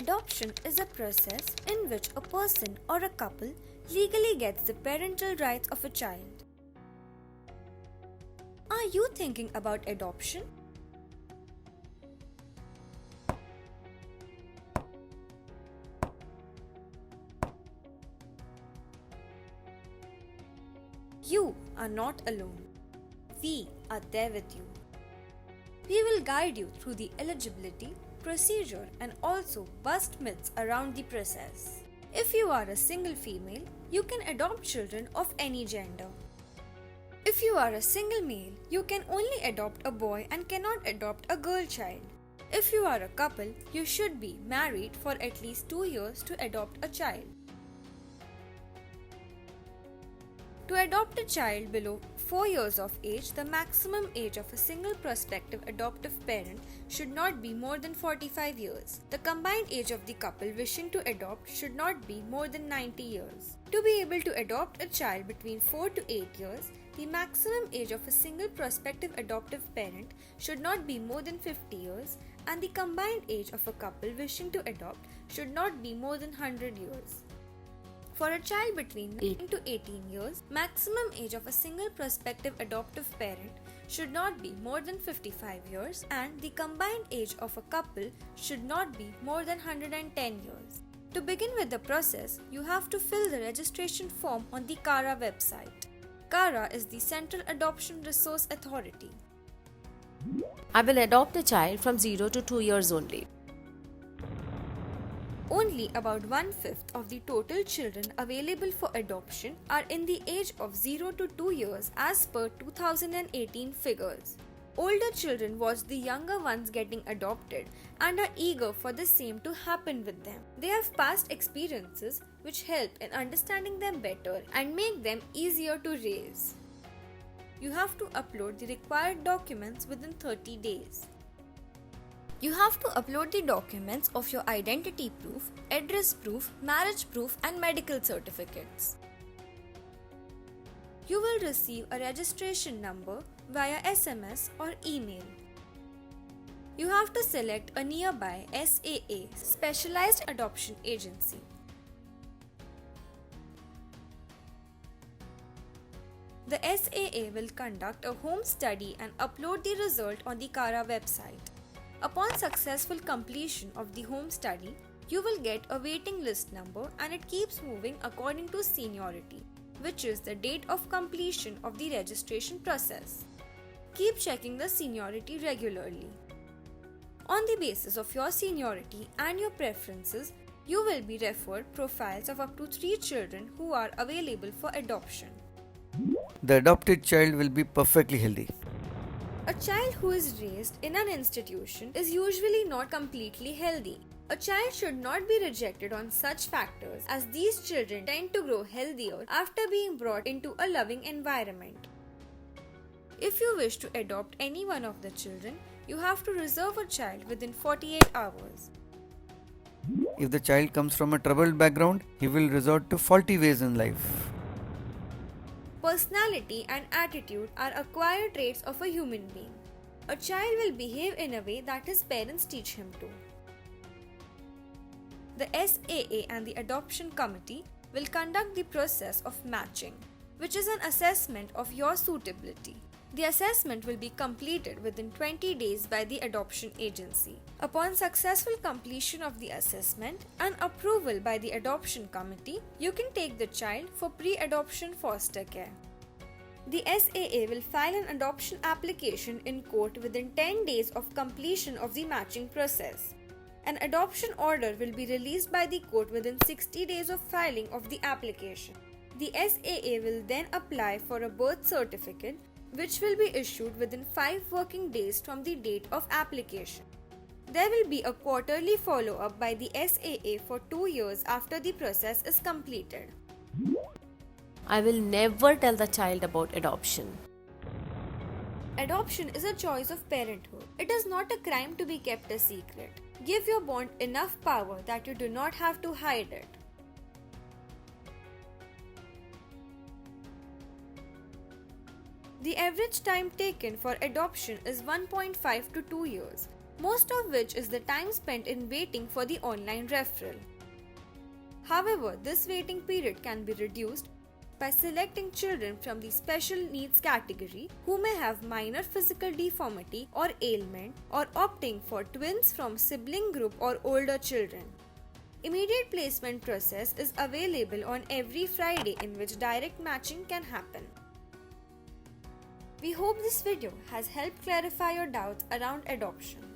Adoption is a process in which a person or a couple legally gets the parental rights of a child. Are you thinking about adoption? You are not alone. We are there with you. We will guide you through the eligibility, procedure, and also bust myths around the process. If you are a single female, you can adopt children of any gender. If you are a single male, you can only adopt a boy and cannot adopt a girl child. If you are a couple, you should be married for at least 2 years to adopt a child. To adopt a child below 4 years of age, the maximum age of a single prospective adoptive parent should not be more than 45 years. The combined age of the couple wishing to adopt should not be more than 90 years. To be able to adopt a child between 4 to 8 years, the maximum age of a single prospective adoptive parent should not be more than 50 years, and the combined age of a couple wishing to adopt should not be more than 100 years. For a child between 8 to 18 years, maximum age of a single prospective adoptive parent should not be more than 55 years, and the combined age of a couple should not be more than 110 years. To begin with the process, you have to fill the registration form on the CARA website. CARA is the Central Adoption Resource Authority. I will adopt a child from 0 to 2 years only. Only about 1/5 of the total children available for adoption are in the age of 0 to 2 years as per 2018 figures. Older children watch the younger ones getting adopted and are eager for the same to happen with them. They have past experiences which help in understanding them better and make them easier to raise. You have to upload the required documents within 30 days. You have to upload the documents of your identity proof, address proof, marriage proof, and medical certificates. You will receive a registration number via SMS or email. You have to select a nearby SAA, Specialized Adoption Agency. The SAA will conduct a home study and upload the result on the CARA website. Upon successful completion of the home study, you will get a waiting list number, and it keeps moving according to seniority, which is the date of completion of the registration process. Keep checking the seniority regularly. On the basis of your seniority and your preferences, you will be referred profiles of up to 3 children who are available for adoption. The adopted child will be perfectly healthy. A child who is raised in an institution is usually not completely healthy. A child should not be rejected on such factors, as these children tend to grow healthier after being brought into a loving environment. If you wish to adopt any one of the children, you have to reserve a child within 48 hours. If the child comes from a troubled background, he will resort to faulty ways in life. Personality and attitude are acquired traits of a human being. A child will behave in a way that his parents teach him to. The SAA and the Adoption Committee will conduct the process of matching, which is an assessment of your suitability. The assessment will be completed within 20 days by the adoption agency. Upon successful completion of the assessment and approval by the adoption committee, you can take the child for pre-adoption foster care. The SAA will file an adoption application in court within 10 days of completion of the matching process. An adoption order will be released by the court within 60 days of filing of the application. The SAA will then apply for a birth certificate, which will be issued within 5 working days from the date of application. There will be a quarterly follow-up by the SAA for 2 years after the process is completed. I will never tell the child about adoption. Adoption is a choice of parenthood. It is not a crime to be kept a secret. Give your bond enough power that you do not have to hide it. The average time taken for adoption is 1.5 to 2 years. most of which is the time spent in waiting for the online referral. However, this waiting period can be reduced by selecting children from the special needs category who may have minor physical deformity or ailment, or opting for twins from sibling group or older children. Immediate placement process is available on every Friday in which direct matching can happen. We hope this video has helped clarify your doubts around adoption.